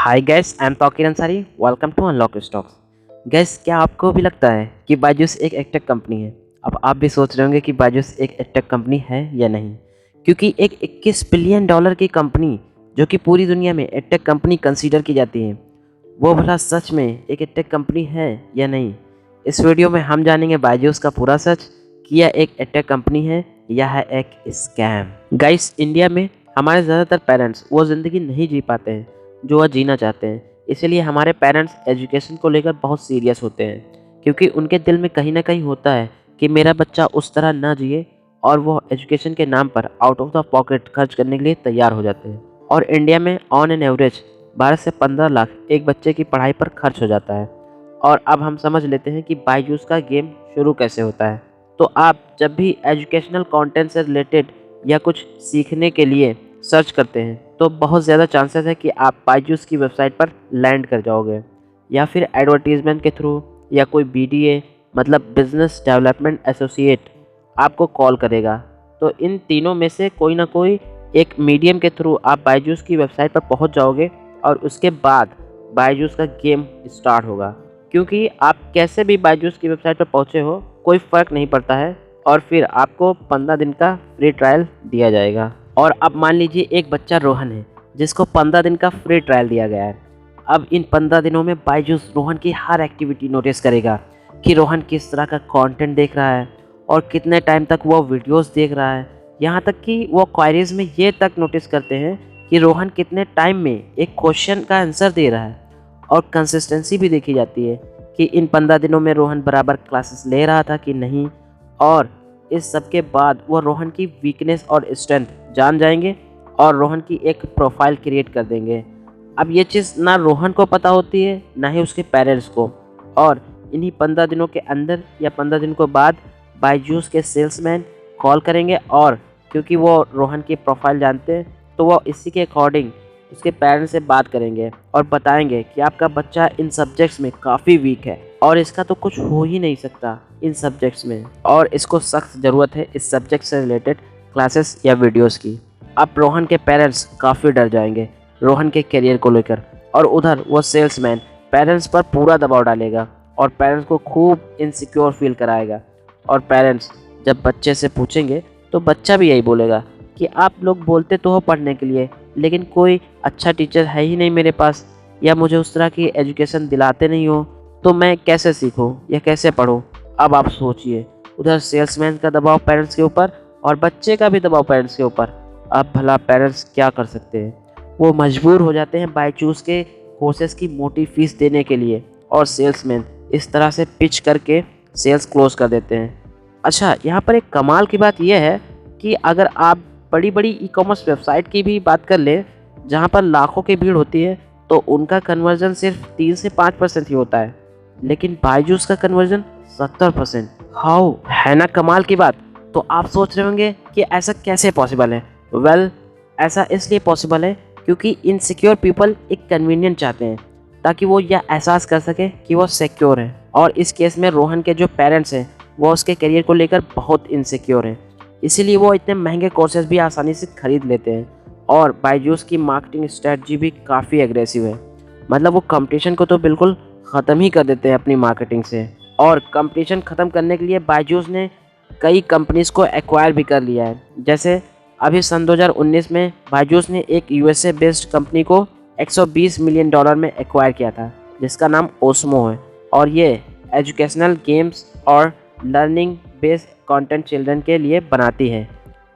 Hi guys, I am Tauqeer Ansari. Welcome to unlock stocks. Guys, क्या आपको भी लगता है कि बायजूस एक एडटेक कंपनी है? अब आप भी सोच रहे होंगे कि बायजूस एक एडटेक कंपनी है या नहीं, क्योंकि एक 21 बिलियन डॉलर की कंपनी जो कि पूरी दुनिया में एडटेक कंपनी कंसीडर की जाती है, वो भला सच में एक एडटेक कंपनी है या नहीं। इस वीडियो में हम जानेंगे बायजूस का पूरा सच, कि यह एक एडटेक कंपनी है या है एक स्कैम। गाइस, इंडिया में हमारे ज़्यादातर पेरेंट्स वो ज़िंदगी नहीं जी पाते हैं जो वह जीना चाहते हैं। इसीलिए हमारे पेरेंट्स एजुकेशन को लेकर बहुत सीरियस होते हैं, क्योंकि उनके दिल में कहीं ना कहीं होता है कि मेरा बच्चा उस तरह ना जिए, और वो एजुकेशन के नाम पर आउट ऑफ द पॉकेट खर्च करने के लिए तैयार हो जाते हैं। और इंडिया में ऑन एन एवरेज 12 से 15 लाख एक बच्चे की पढ़ाई पर खर्च हो जाता है। और अब हम समझ लेते हैं कि बायजूस का गेम शुरू कैसे होता है। तो आप जब भी एजुकेशनल कंटेंट से रिलेटेड या कुछ सीखने के लिए सर्च करते हैं, तो बहुत ज़्यादा चांसेस है कि आप बायजूस की वेबसाइट पर लैंड कर जाओगे, या फिर एडवर्टीजमेंट के थ्रू, या कोई बीडीए मतलब बिजनेस डेवलपमेंट एसोसिएट आपको कॉल करेगा। तो इन तीनों में से कोई ना कोई एक मीडियम के थ्रू आप बायजूस की वेबसाइट पर पहुंच जाओगे, और उसके बाद बायजूस का गेम स्टार्ट होगा। क्योंकि आप कैसे भी बायजूस की वेबसाइट पर पहुंचे हो, कोई फ़र्क नहीं पड़ता है, और फिर आपको 15 दिन का फ्री ट्रायल दिया जाएगा। और अब मान लीजिए एक बच्चा रोहन है, जिसको 15 दिन का फ्री ट्रायल दिया गया है। अब इन 15 दिनों में बायजूस रोहन की हर एक्टिविटी नोटिस करेगा कि रोहन किस तरह का कंटेंट देख रहा है और कितने टाइम तक वो वीडियोस देख रहा है। यहाँ तक कि वो क्वायरीज में ये तक नोटिस करते हैं कि रोहन कितने टाइम में एक क्वेश्चन का आंसर दे रहा है। और कंसिस्टेंसी भी देखी जाती है कि इन 15 दिनों में रोहन बराबर क्लासेस ले रहा था कि नहीं। और इस सब के बाद वो रोहन की वीकनेस और स्ट्रेंथ जान जाएंगे और रोहन की एक प्रोफाइल क्रिएट कर देंगे। अब ये चीज़ ना रोहन को पता होती है, ना ही उसके पेरेंट्स को। और इन्हीं 15 दिनों के अंदर या 15 दिन के बाद बायजूस के सेल्समैन कॉल करेंगे, और क्योंकि वो रोहन की प्रोफाइल जानते हैं, तो वो इसी के अकॉर्डिंग उसके पेरेंट्स से बात करेंगे और बताएंगे कि आपका बच्चा इन सब्जेक्ट्स में काफ़ी वीक है और इसका तो कुछ हो ही नहीं सकता इन सब्जेक्ट्स में, और इसको सख्त ज़रूरत है इस सब्जेक्ट से रिलेटेड क्लासेस या वीडियोस की। अब रोहन के पेरेंट्स काफ़ी डर जाएंगे रोहन के करियर को लेकर, और उधर वो सेल्समैन पेरेंट्स पर पूरा दबाव डालेगा और पेरेंट्स को खूब इनसिक्योर फील कराएगा। और पेरेंट्स जब बच्चे से पूछेंगे, तो बच्चा भी यही बोलेगा कि आप लोग बोलते तो हो पढ़ने के लिए, लेकिन कोई अच्छा टीचर है ही नहीं मेरे पास, या मुझे उस तरह की एजुकेशन दिलाते नहीं हो, तो मैं कैसे सीखूं या कैसे पढूं। अब आप सोचिए, उधर सेल्समैन का दबाव पेरेंट्स के ऊपर और बच्चे का भी दबाव पेरेंट्स के ऊपर। अब भला पेरेंट्स क्या कर सकते हैं? वो मजबूर हो जाते हैं बायजूस के कोर्सेज की मोटी फीस देने के लिए, और सेल्समैन इस तरह से पिच करके सेल्स क्लोज कर देते हैं। अच्छा, यहाँ पर एक कमाल की बात यह है कि अगर आप बड़ी बड़ी ई कॉमर्स वेबसाइट की भी बात कर लें, जहाँ पर लाखों की भीड़ होती है, तो उनका कन्वर्जन सिर्फ 3 से 5% ही होता है, लेकिन बायजूस का कन्वर्जन 70%। हाउ, है ना कमाल की बात? तो आप सोच रहे होंगे कि ऐसा कैसे पॉसिबल है। वेल, ऐसा इसलिए पॉसिबल है क्योंकि इनसिक्योर पीपल एक कन्वीनियंट चाहते हैं, ताकि वो यह एहसास कर सके कि वो सिक्योर है। और इस केस में रोहन के जो पेरेंट्स हैं, वो उसके करियर को लेकर बहुत इनसिक्योर हैं, इसीलिए वो इतने महंगे कोर्सेज भी आसानी से खरीद लेते हैं। और बायजूस की मार्केटिंग स्ट्रेटजी भी काफ़ी एग्रेसिव है, मतलब वो कंपटीशन को तो बिल्कुल ख़त्म ही कर देते हैं अपनी मार्केटिंग से। और कंपटीशन ख़त्म करने के लिए बायजूस ने कई कंपनीज़ को एक्वायर भी कर लिया है। जैसे अभी सन 2019 में बायजूस ने एक यूएसए बेस्ड कंपनी को 120 मिलियन डॉलर में एक्वायर किया था, जिसका नाम ओस्मो है, और ये एजुकेशनल गेम्स और लर्निंग बेस्ड कंटेंट चिल्ड्रन के लिए बनाती है।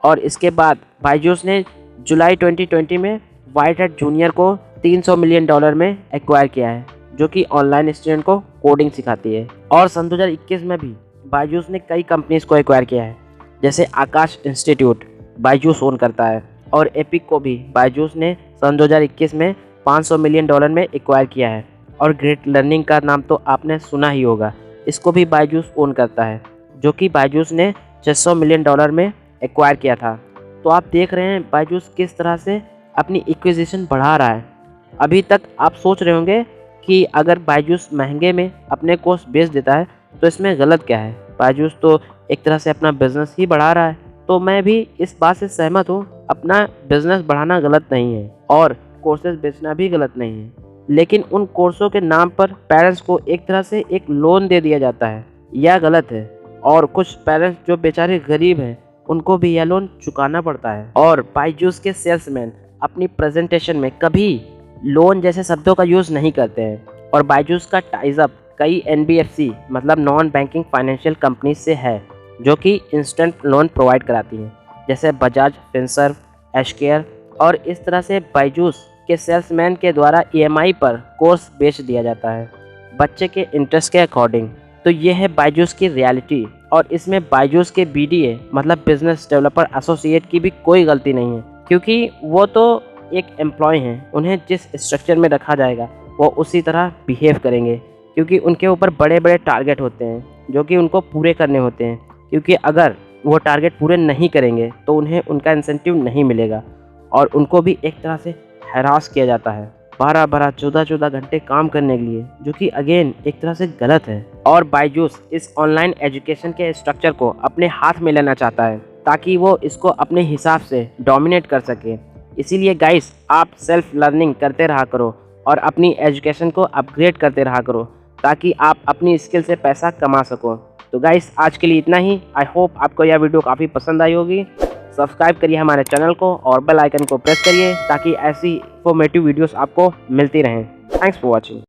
और इसके बाद बायजूस ने जुलाई 2020 में वाइट हैट जूनियर को 300 मिलियन डॉलर में एक्वायर किया है, जो कि ऑनलाइन स्टूडेंट को कोडिंग सिखाती है। और सन 2021 में भी बायजूस ने कई कंपनीज को एक्वायर किया है, जैसे आकाश इंस्टीट्यूट बायजूस ओन करता है, और एपिक को भी बायजूस ने सन 2021 में 500 मिलियन डॉलर में एक्वायर किया है। और ग्रेट लर्निंग का नाम तो आपने सुना ही होगा, इसको भी बायजूस ओन करता है, जो कि बायजूस ने 600 मिलियन डॉलर में एक्वायर किया था। तो आप देख रहे हैं बायजूस किस तरह से अपनी एक्विजिशन बढ़ा रहा है। अभी तक आप सोच रहे होंगे कि अगर बायजूस महंगे में अपने कोर्स बेच देता है, तो इसमें गलत क्या है। बायजूस तो एक तरह से अपना बिजनेस ही बढ़ा रहा है। तो मैं भी इस बात से सहमत हूँ, अपना बिजनेस बढ़ाना गलत नहीं है और कोर्सेज बेचना भी गलत नहीं है। लेकिन उन कोर्सों के नाम पर पेरेंट्स को एक तरह से एक लोन दे दिया जाता है। यह गलत है और कुछ पेरेंट्स जो बेचारे गरीब हैं उनको भी यह लोन चुकाना पड़ता है। और बायजूस के सेल्समैन अपनी प्रेजेंटेशन में कभी लोन जैसे शब्दों का यूज़ नहीं करते हैं। और बायजूस का टाइज अप कई NBFC मतलब नॉन बैंकिंग फाइनेंशियल कंपनी से है जो कि इंस्टेंट लोन प्रोवाइड कराती हैं, जैसे बजाज फिनसर्व, एशकेयर। और इस तरह से बायजूस के सेल्समैन के द्वारा EMI पर कोर्स बेच दिया जाता है बच्चे के इंटरेस्ट के अकॉर्डिंग। तो ये है बायजूस की रियलिटी। और इसमें बायजूस के BDA मतलब बिजनेस डेवलपर एसोसिएट की भी कोई गलती नहीं है, क्योंकि वो तो एक एम्प्लॉय हैं। उन्हें जिस स्ट्रक्चर में रखा जाएगा वो उसी तरह बिहेव करेंगे, क्योंकि उनके ऊपर बड़े बड़े टारगेट होते हैं जो कि उनको पूरे करने होते हैं। क्योंकि अगर वो टारगेट पूरे नहीं करेंगे तो उन्हें उनका इंसेंटिव नहीं मिलेगा और उनको भी एक तरह से हैरास किया जाता है 12-12, 14-14 घंटे काम करने के लिए, जो कि अगेन एक तरह से गलत है। और बायजूस इस ऑनलाइन एजुकेशन के स्ट्रक्चर को अपने हाथ में लेना चाहता है ताकि वो इसको अपने हिसाब से डोमिनेट कर सके। इसीलिए गाइस, आप सेल्फ लर्निंग करते रहा करो और अपनी एजुकेशन को अपग्रेड करते रहा करो ताकि आप अपनी स्किल से पैसा कमा सको। तो गाइस, आज के लिए इतना ही। आई होप आपको यह वीडियो काफ़ी पसंद आई होगी। सब्सक्राइब करिए हमारे चैनल को और बेल आइकन को प्रेस करिए ताकि ऐसी इंफॉर्मेटिव वीडियोस आपको मिलती रहें। Thanks for watching.